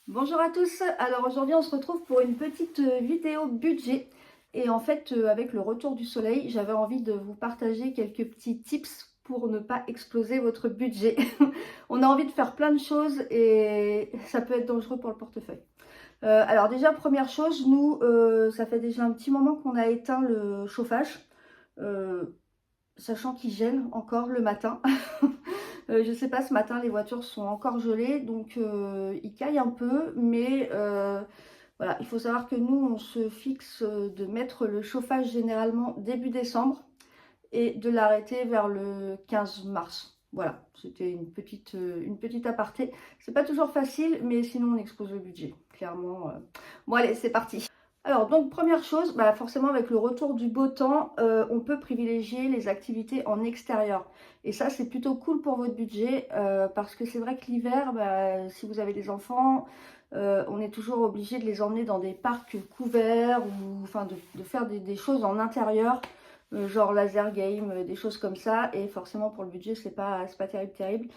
Bonjour à tous, alors aujourd'hui on se retrouve pour une petite vidéo budget et en fait avec le retour du soleil j'avais envie de vous partager quelques petits tips pour ne pas exploser votre budget. On a envie de faire plein de choses et ça peut être dangereux pour le portefeuille. Alors déjà première chose, nous ça fait déjà un petit moment qu'on a éteint le chauffage, euh, sachant qu'il gèle encore le matin. Je sais pas, ce matin les voitures sont encore gelées, donc il caille un peu, mais voilà, il faut savoir que nous on se fixe de mettre le chauffage généralement début décembre et de l'arrêter vers le 15 mars. Voilà, c'était une petite aparté. C'est pas toujours facile, mais sinon on expose le budget, clairement. Bon allez, c'est parti. Alors donc première chose, bah forcément avec le retour du beau temps, on peut privilégier les activités en extérieur. Et ça c'est plutôt cool pour votre budget parce que c'est vrai que l'hiver, bah, si vous avez des enfants, on est toujours obligé de les emmener dans des parcs couverts ou enfin de faire des choses en intérieur, genre laser game, des choses comme ça. Et forcément pour le budget c'est pas terrible.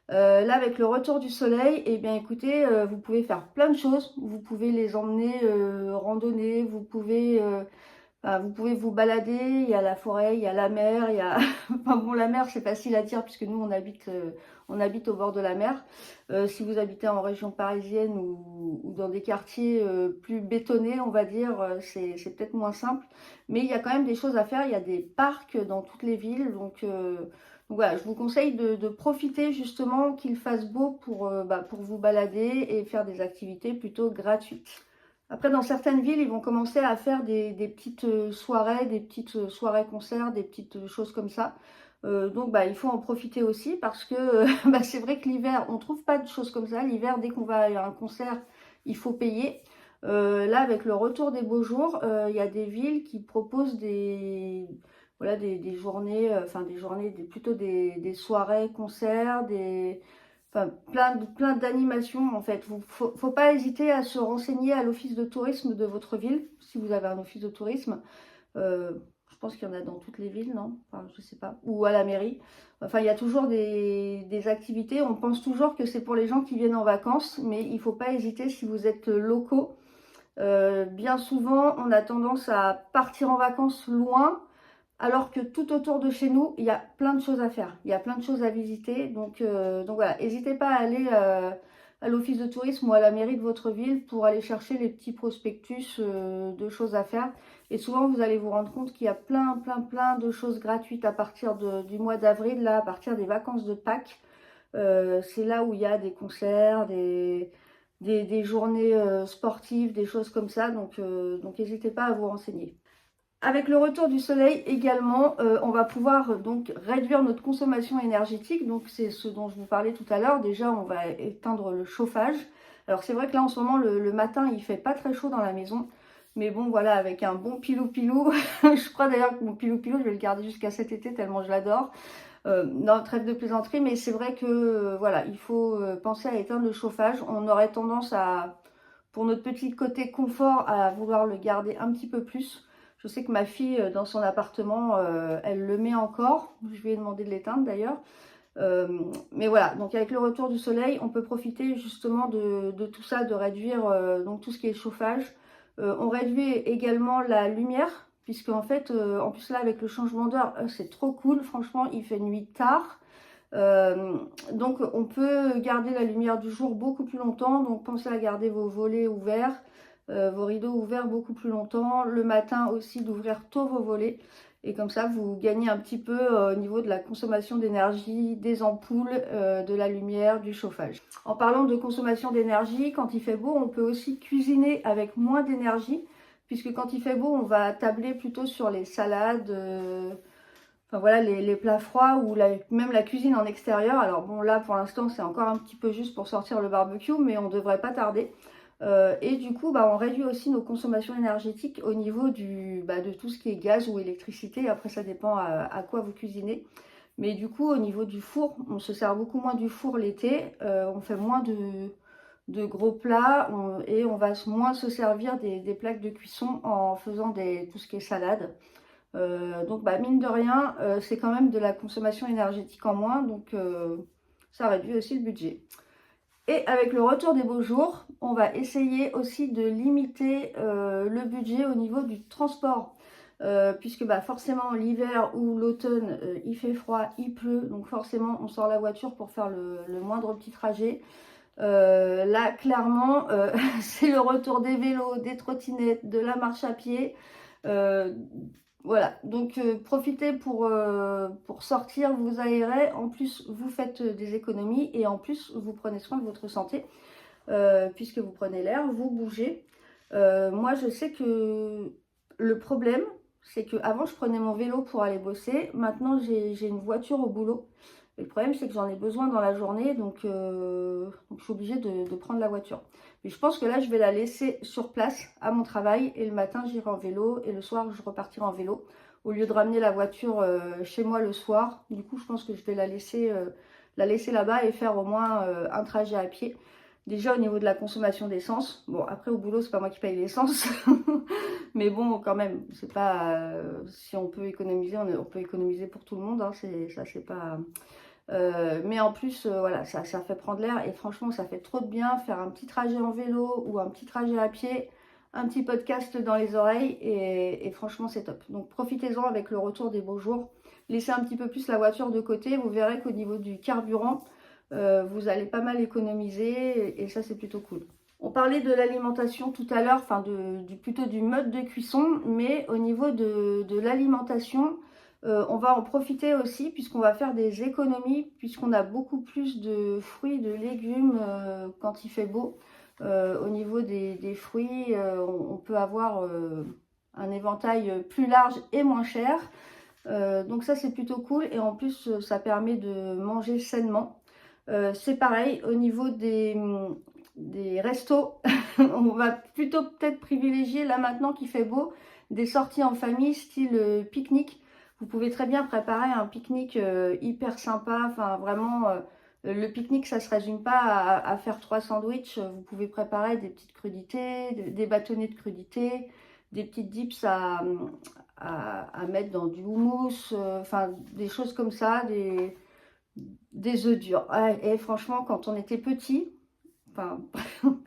Là, avec le retour du soleil, eh bien, écoutez, vous pouvez faire plein de choses. Vous pouvez les emmener randonner, vous pouvez vous balader. Il y a la forêt, il y a la mer, il y a... Enfin bon, la mer, c'est facile à dire puisque nous, on habite au bord de la mer. Si vous habitez en région parisienne ou dans des quartiers plus bétonnés, on va dire, c'est peut-être moins simple. Mais il y a quand même des choses à faire. Il y a des parcs dans toutes les villes, donc voilà, je vous conseille de profiter justement qu'il fasse beau pour vous balader et faire des activités plutôt gratuites. Après, dans certaines villes, ils vont commencer à faire des petites soirées, des petites soirées concerts, des petites choses comme ça. Donc bah, il faut en profiter aussi parce que bah, c'est vrai que l'hiver, on trouve pas de choses comme ça. L'hiver, dès qu'on va à un concert, il faut payer. Là, avec le retour des beaux jours, il y a des villes qui proposent voilà, des journées, plutôt des soirées, concerts, enfin, plein d'animations en fait. Faut pas hésiter à se renseigner à l'office de tourisme de votre ville, si vous avez un office de tourisme. Euh, je pense qu'il y en a dans toutes les villes, non? Enfin, je sais pas. Ou à la mairie. Enfin, il y a toujours des activités. On pense toujours que c'est pour les gens qui viennent en vacances, mais il faut pas hésiter si vous êtes locaux. Bien souvent, on a tendance à partir en vacances loin, alors que tout autour de chez nous, il y a plein de choses à faire. Il y a plein de choses à visiter. Donc voilà, n'hésitez pas à aller à l'office de tourisme ou à la mairie de votre ville pour aller chercher les petits prospectus de choses à faire. Et souvent, vous allez vous rendre compte qu'il y a plein de choses gratuites à partir du mois d'avril, là, à partir des vacances de Pâques. C'est là où il y a des concerts, des journées sportives, des choses comme ça. Donc n'hésitez pas à vous renseigner. Avec le retour du soleil également, on va pouvoir donc réduire notre consommation énergétique. Donc c'est ce dont je vous parlais tout à l'heure. Déjà, on va éteindre le chauffage. Alors c'est vrai que là en ce moment, le matin, il fait pas très chaud dans la maison. Mais bon, voilà, avec un bon pilou-pilou. Je crois d'ailleurs que mon pilou-pilou, je vais le garder jusqu'à cet été tellement je l'adore. Non, trêve de plaisanterie, mais c'est vrai que voilà, il faut penser à éteindre le chauffage. On aurait tendance à, pour notre petit côté confort, à vouloir le garder un petit peu plus. Je sais que ma fille, dans son appartement, elle le met encore. Je lui ai demandé de l'éteindre d'ailleurs. Euh, mais voilà, donc avec le retour du soleil, on peut profiter justement de tout ça, de réduire donc tout ce qui est chauffage. On réduit également la lumière, puisque en fait, en plus là avec le changement d'heure, c'est trop cool. Franchement, il fait nuit tard. Euh, donc on peut garder la lumière du jour beaucoup plus longtemps. Donc pensez à garder vos volets ouverts, vos rideaux ouverts beaucoup plus longtemps. Le matin aussi d'ouvrir tôt vos volets. Et comme ça, vous gagnez un petit peu au niveau de la consommation d'énergie, des ampoules, de la lumière, du chauffage. En parlant de consommation d'énergie, quand il fait beau, on peut aussi cuisiner avec moins d'énergie, puisque quand il fait beau, on va tabler plutôt sur les salades, enfin voilà, les plats froids ou même la cuisine en extérieur. Alors bon, là pour l'instant, c'est encore un petit peu juste pour sortir le barbecue, mais on devrait pas tarder. Et du coup, bah, on réduit aussi nos consommations énergétiques au niveau de tout ce qui est gaz ou électricité. Après, ça dépend à quoi vous cuisinez. Mais du coup, au niveau du four, on se sert beaucoup moins du four l'été. On fait moins de gros plats et on va moins se servir des plaques de cuisson en faisant tout ce qui est salade. Donc, bah, mine de rien, c'est quand même de la consommation énergétique en moins. Donc, ça réduit aussi le budget. Et avec le retour des beaux jours, on va essayer aussi de limiter le budget au niveau du transport. Puisque bah, forcément l'hiver ou l'automne, il fait froid, il pleut, donc forcément on sort la voiture pour faire le moindre petit trajet. Là, clairement, c'est le retour des vélos, des trottinettes, de la marche à pied. Voilà, donc profitez pour sortir, vous aérer. En plus, vous faites des économies et en plus, vous prenez soin de votre santé puisque vous prenez l'air, vous bougez. Moi, je sais que le problème, c'est qu'avant, je prenais mon vélo pour aller bosser. Maintenant, j'ai une voiture au boulot. Et le problème, c'est que j'en ai besoin dans la journée, donc je suis obligée de prendre la voiture. Mais je pense que là, je vais la laisser sur place à mon travail. Et le matin, j'irai en vélo. Et le soir, je repartirai en vélo. Au lieu de ramener la voiture chez moi le soir. Du coup, je pense que je vais la laisser là-bas et faire au moins un trajet à pied. Déjà au niveau de la consommation d'essence, bon après au boulot c'est pas moi qui paye l'essence, mais bon quand même, c'est pas si on peut économiser, on peut économiser pour tout le monde, hein, c'est pas. Mais en plus voilà, ça fait prendre l'air et franchement ça fait trop de bien faire un petit trajet en vélo ou un petit trajet à pied, un petit podcast dans les oreilles et franchement c'est top. Donc profitez-en avec le retour des beaux jours. Laissez un petit peu plus la voiture de côté, vous verrez qu'au niveau du carburant, vous allez pas mal économiser et ça c'est plutôt cool. On parlait de l'alimentation tout à l'heure, enfin plutôt du mode de cuisson, mais au niveau de l'alimentation, on va en profiter aussi puisqu'on va faire des économies, puisqu'on a beaucoup plus de fruits, de légumes quand il fait beau. Au niveau des fruits, on peut avoir un éventail plus large et moins cher. Donc ça c'est plutôt cool et en plus ça permet de manger sainement. C'est pareil au niveau des restos, on va plutôt peut-être privilégier là maintenant qu'il fait beau, des sorties en famille style pique-nique. Vous pouvez très bien préparer un pique-nique hyper sympa, enfin vraiment le pique-nique ça se résume pas à faire 3 sandwichs, vous pouvez préparer des petites crudités, des bâtonnets de crudités, des petites dips à mettre dans du houmous, enfin des choses comme ça, des œufs durs. Ouais, et franchement, quand on était petit, enfin,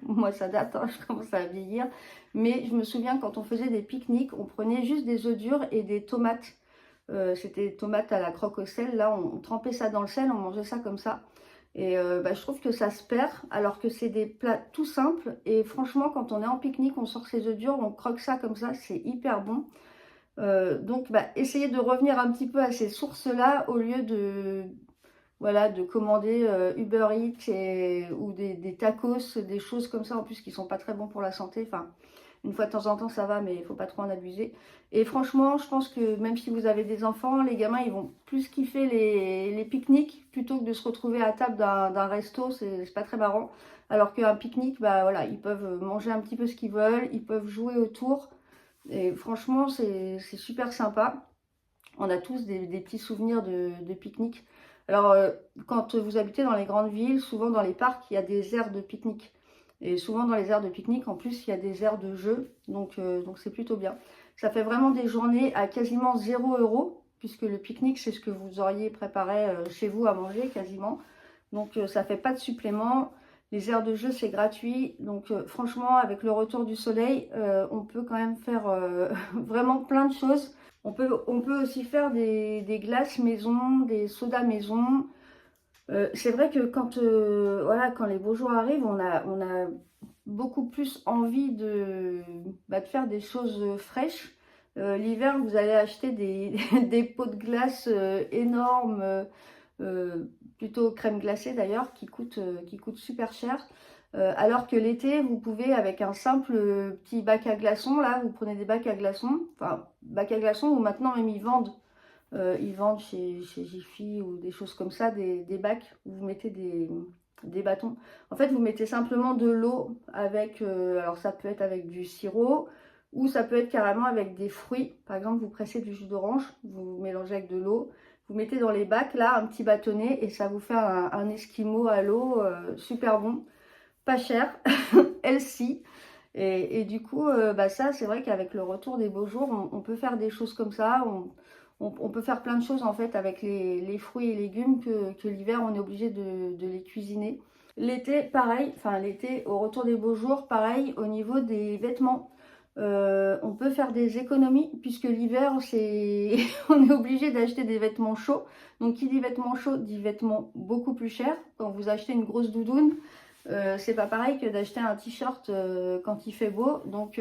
moi ça date, hein, je commence à vieillir, mais je me souviens quand on faisait des pique-niques, on prenait juste des œufs durs et des tomates. C'était des tomates à la croque au sel, là on trempait ça dans le sel, on mangeait ça comme ça. Et bah, je trouve que ça se perd alors que c'est des plats tout simples. Et franchement, quand on est en pique-nique, on sort ses œufs durs, on croque ça comme ça, c'est hyper bon. Donc, bah, essayez de revenir un petit peu à ces sources-là au lieu voilà, de commander Uber Eats ou des tacos, des choses comme ça en plus qui sont pas très bons pour la santé. Enfin, une fois de temps en temps ça va, mais il faut pas trop en abuser. Et franchement, je pense que même si vous avez des enfants, les gamins ils vont plus kiffer les pique-niques plutôt que de se retrouver à table d'un resto, c'est pas très marrant. Alors qu'un pique-nique, bah voilà, ils peuvent manger un petit peu ce qu'ils veulent, ils peuvent jouer autour. Et franchement, c'est super sympa. On a tous des petits souvenirs de pique-nique. Alors, quand vous habitez dans les grandes villes, souvent dans les parcs, il y a des aires de pique-nique. Et souvent dans les aires de pique-nique, en plus, il y a des aires de jeux. Donc c'est plutôt bien. Ça fait vraiment des journées à quasiment 0 €, puisque le pique-nique, c'est ce que vous auriez préparé chez vous à manger quasiment. Donc ça fait pas de supplément. Les aires de jeu, c'est gratuit. Donc franchement, avec le retour du soleil, on peut quand même faire vraiment plein de choses. On peut aussi faire des glaces maison, des sodas maison. C'est vrai que voilà, quand les beaux jours arrivent, on a beaucoup plus envie de faire des choses fraîches. L'hiver, vous allez acheter des pots de glace énormes, plutôt crème glacée d'ailleurs, qui coûtent super cher. Alors que l'été, vous pouvez avec un simple petit bac à glaçons, là, vous prenez des bacs à glaçons, enfin, bac à glaçons où maintenant même ils vendent chez Jiffy ou des choses comme ça, des bacs où vous mettez des bâtons. En fait, vous mettez simplement de l'eau avec, alors ça peut être avec du sirop ou ça peut être carrément avec des fruits. Par exemple, vous pressez du jus d'orange, vous mélangez avec de l'eau, vous mettez dans les bacs là un petit bâtonnet et ça vous fait un esquimau à l'eau super bon, pas cher, healthy. Du coup, bah ça, c'est vrai qu'avec le retour des beaux jours, on peut faire des choses comme ça. On peut faire plein de choses en fait avec les fruits et légumes que l'hiver, on est obligé de les cuisiner. L'été, pareil, enfin l'été, au retour des beaux jours, pareil, au niveau des vêtements. On peut faire des économies puisque l'hiver, c'est on est obligé d'acheter des vêtements chauds. Donc qui dit vêtements chauds dit vêtements beaucoup plus chers. Quand vous achetez une grosse doudoune, c'est pas pareil que d'acheter un t-shirt quand il fait beau. Donc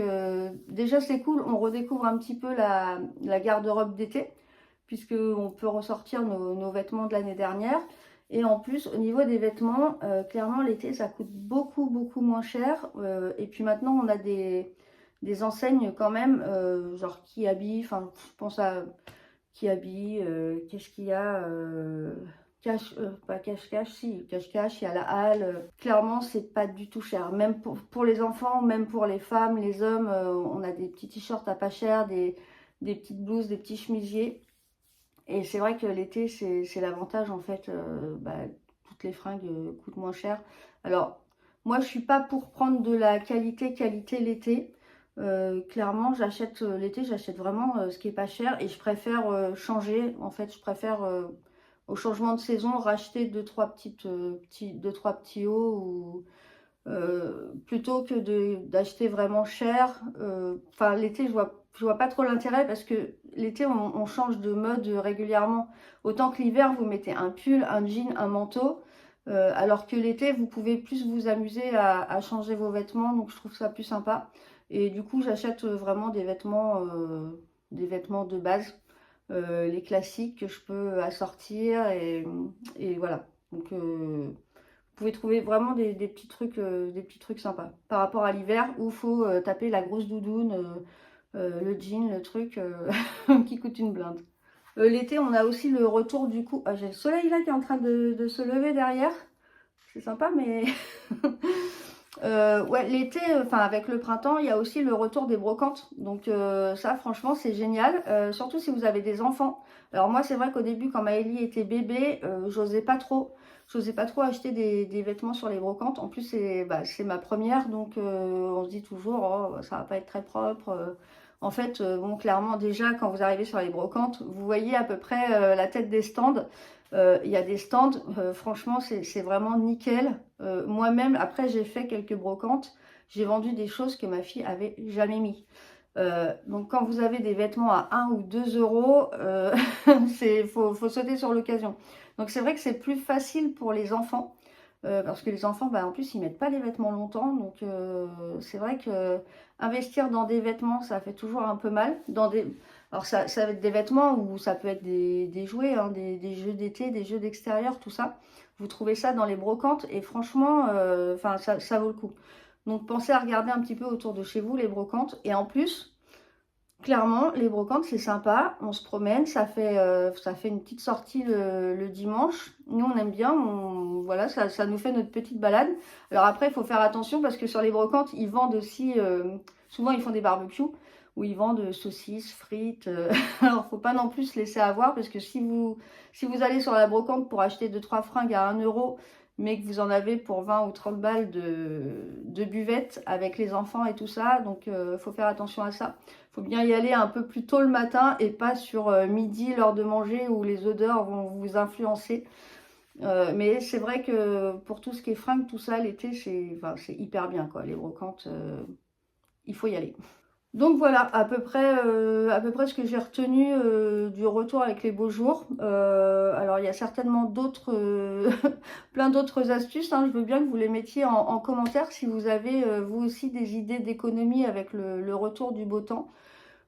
déjà c'est cool, on redécouvre un petit peu la garde-robe d'été puisque on peut ressortir nos vêtements de l'année dernière. Et en plus, au niveau des vêtements, clairement l'été ça coûte beaucoup moins cher. Et puis maintenant on a des enseignes quand même, genre Kiabi, enfin je pense à Kiabi, qu'est-ce qu'il y a pas cache-cache, si, cache-cache, il y a la halle. Clairement, c'est pas du tout cher. Même pour les enfants, même pour les femmes, les hommes, on a des petits t-shirts à pas cher, des petites blouses, des petits chemisiers. Et c'est vrai que l'été, c'est l'avantage en fait. Toutes les fringues coûtent moins cher. Alors, moi, je suis pas pour prendre de la qualité l'été. Clairement, j'achète l'été, j'achète vraiment ce qui est pas cher et je préfère changer. En fait, je préfère au changement de saison racheter deux trois petits hauts ou plutôt que d'acheter vraiment cher. Enfin, l'été, je vois pas trop l'intérêt parce que l'été, on change de mode régulièrement. Autant que l'hiver, vous mettez un pull, un jean, un manteau. Alors que l'été, vous pouvez plus vous amuser à changer vos vêtements. Donc, je trouve ça plus sympa. Et du coup, j'achète vraiment des vêtements de base. Les classiques que je peux assortir. Et voilà. Donc, vous pouvez trouver vraiment des petits trucs sympas. Par rapport à l'hiver où il faut taper la grosse doudoune, le jean, le truc qui coûte une blinde. L'été, on a aussi le retour du coup. Ah, j'ai le soleil là qui est en train de se lever derrière. C'est sympa, mais ouais, l'été, enfin avec le printemps, il y a aussi le retour des brocantes. Donc ça, franchement, c'est génial. Surtout si vous avez des enfants. Alors moi, c'est vrai qu'au début, quand Maëlie était bébé, j'osais pas trop. J'osais pas trop acheter des vêtements sur les brocantes. En plus, c'est ma première, donc on se dit toujours, oh, ça va pas être très propre. En fait, bon, clairement, déjà, quand vous arrivez sur les brocantes, vous voyez à peu près la tête des stands. Il y a des stands, franchement, c'est vraiment nickel. Moi-même, après, j'ai fait quelques brocantes. J'ai vendu des choses que ma fille avait jamais mis. Donc, quand vous avez des vêtements à 1 ou 2 euros, faut sauter sur l'occasion. Donc, c'est vrai que c'est plus facile pour les enfants. Parce que les enfants, bah, en plus, ils mettent pas les vêtements longtemps. Donc, c'est vrai que investir dans des vêtements, ça fait toujours un peu mal. Alors, ça va être des vêtements ou ça peut être des jouets, hein, des jeux d'été, des jeux d'extérieur, tout ça. Vous trouvez ça dans les brocantes et franchement, ça vaut le coup. Donc, pensez à regarder un petit peu autour de chez vous les brocantes. Et en plus, clairement, les brocantes, c'est sympa. On se promène, ça fait une petite sortie le dimanche. Nous, on aime bien. Voilà, ça nous fait notre petite balade. Alors après, il faut faire attention parce que sur les brocantes, ils vendent aussi. Souvent, ils font des barbecues où ils vendent saucisses, frites. Alors, faut pas non plus se laisser avoir parce que si vous allez sur la brocante pour acheter 2-3 fringues à 1 euro, mais que vous en avez pour 20 ou 30 balles de buvette avec les enfants et tout ça, donc faut faire attention à ça. Faut bien y aller un peu plus tôt le matin et pas sur midi, l'heure de manger où les odeurs vont vous influencer. Mais c'est vrai que pour tout ce qui est fringues, tout ça, l'été, c'est hyper bien, quoi. Les brocantes, il faut y aller. Donc voilà, à peu près ce que j'ai retenu du retour avec les beaux jours. Alors il y a certainement d'autres, plein d'autres astuces, hein. Je veux bien que vous les mettiez en commentaire si vous avez vous aussi des idées d'économie avec le retour du beau temps.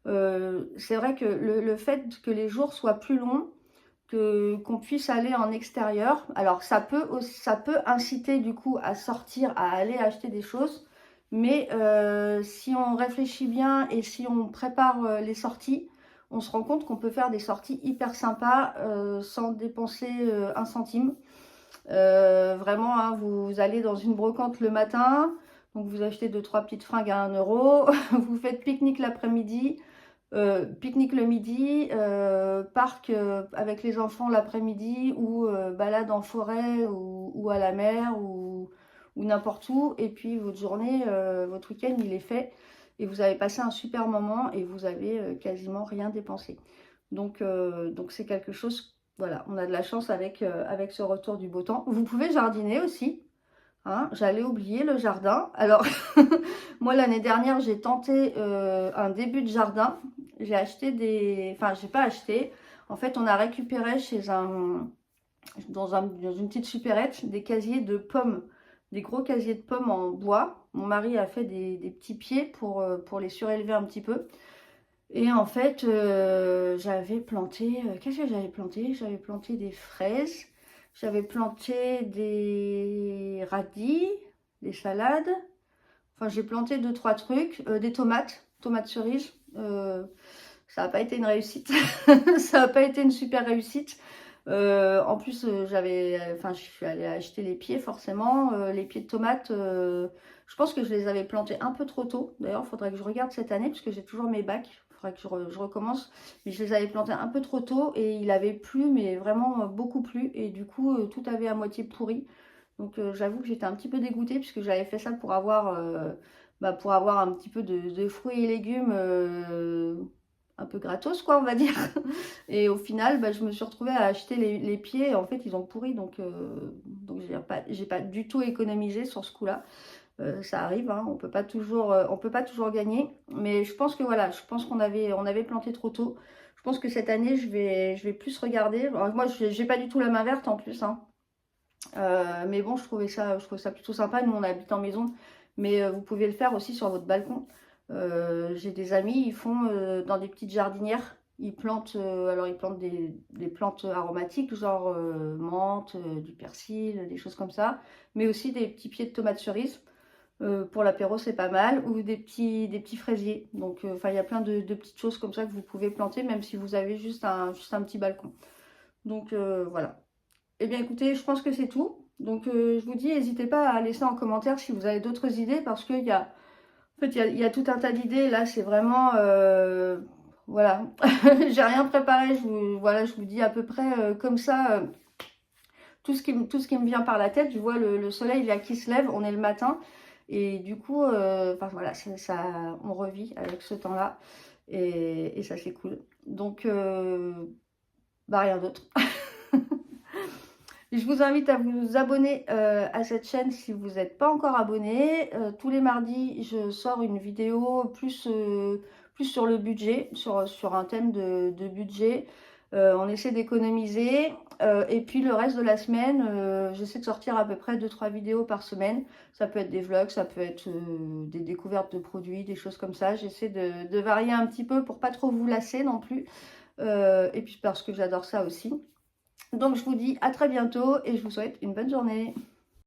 C'est vrai que le fait que les jours soient plus longs, qu'on puisse aller en extérieur, alors ça peut inciter du coup à sortir, à aller acheter des choses, mais si on réfléchit bien et si on prépare les sorties, on se rend compte qu'on peut faire des sorties hyper sympas sans dépenser un centime. Vraiment, hein, vous allez dans une brocante le matin, donc vous achetez 2-3 petites fringues à 1 euro, vous faites pique-nique l'après-midi, pique-nique le midi, parc avec les enfants l'après-midi ou balade en forêt ou à la mer ou n'importe où. Et puis votre journée, votre week-end, il est fait et vous avez passé un super moment et vous avez quasiment rien dépensé. Donc c'est quelque chose, voilà, on a de la chance avec ce retour du beau temps. Vous pouvez jardiner aussi. Hein, j'allais oublier le jardin. Alors, moi, l'année dernière, j'ai tenté un début de jardin. J'ai acheté des... Enfin, j'ai pas acheté. En fait, on a récupéré dans une petite supérette des casiers de pommes. Des gros casiers de pommes en bois. Mon mari a fait des petits pieds pour les surélever un petit peu. Et en fait, j'avais planté... qu'est-ce que j'avais planté? J'avais planté des fraises. J'avais planté des radis, des salades. Enfin, j'ai planté deux, trois trucs. Des tomates cerises. Ça n'a pas été une réussite. Ça n'a pas été une super réussite. En plus, enfin, je suis allée acheter les pieds forcément. Les pieds de tomates, je pense que je les avais plantés un peu trop tôt. D'ailleurs, il faudrait que je regarde cette année parce que j'ai toujours mes bacs. Il faudrait que je recommence. Mais je les avais plantés un peu trop tôt et il avait plu, mais vraiment beaucoup plu. Et du coup, tout avait à moitié pourri. Donc, j'avoue que j'étais un petit peu dégoûtée puisque j'avais fait ça pour avoir un petit peu de fruits et légumes un peu gratos, quoi, on va dire. Et au final, je me suis retrouvée à acheter les pieds. Et en fait, ils ont pourri. Donc j'ai pas du tout économisé sur ce coup-là. Ça arrive, hein, on peut pas toujours gagner. Mais je pense que voilà, je pense on avait planté trop tôt. Je pense que cette année, je vais plus regarder. Alors, moi, j'ai pas du tout la main verte en plus, hein. Mais bon, je trouvais ça plutôt sympa. Nous, on habite en maison, mais vous pouvez le faire aussi sur votre balcon. J'ai des amis, ils font dans des petites jardinières. Alors ils plantent des plantes aromatiques, genre menthe, du persil, des choses comme ça. Mais aussi des petits pieds de tomates cerises. Pour l'apéro, c'est pas mal. Ou des petits fraisiers. Donc, enfin, il y a plein de petites choses comme ça que vous pouvez planter, même si vous avez juste un petit balcon. Donc, voilà. Eh bien écoutez, je pense que c'est tout. Donc je vous dis, n'hésitez pas à laisser en commentaire si vous avez d'autres idées parce qu'il y a, en fait, il y a tout un tas d'idées. Là, c'est vraiment, voilà, j'ai rien préparé. Voilà, je vous dis à peu près comme ça tout ce qui me vient par la tête. Je vois le soleil là qui se lève, on est le matin et du coup, enfin voilà, on revit avec ce temps-là et ça c'est cool. Donc, rien d'autre. Je vous invite à vous abonner à cette chaîne si vous n'êtes pas encore abonné. Tous les mardis, je sors une vidéo plus sur le budget, sur un thème de budget. On essaie d'économiser. Et puis le reste de la semaine, j'essaie de sortir à peu près 2-3 vidéos par semaine. Ça peut être des vlogs, ça peut être des découvertes de produits, des choses comme ça. J'essaie de varier un petit peu pour pas trop vous lasser non plus. Et puis parce que j'adore ça aussi. Donc je vous dis à très bientôt et je vous souhaite une bonne journée.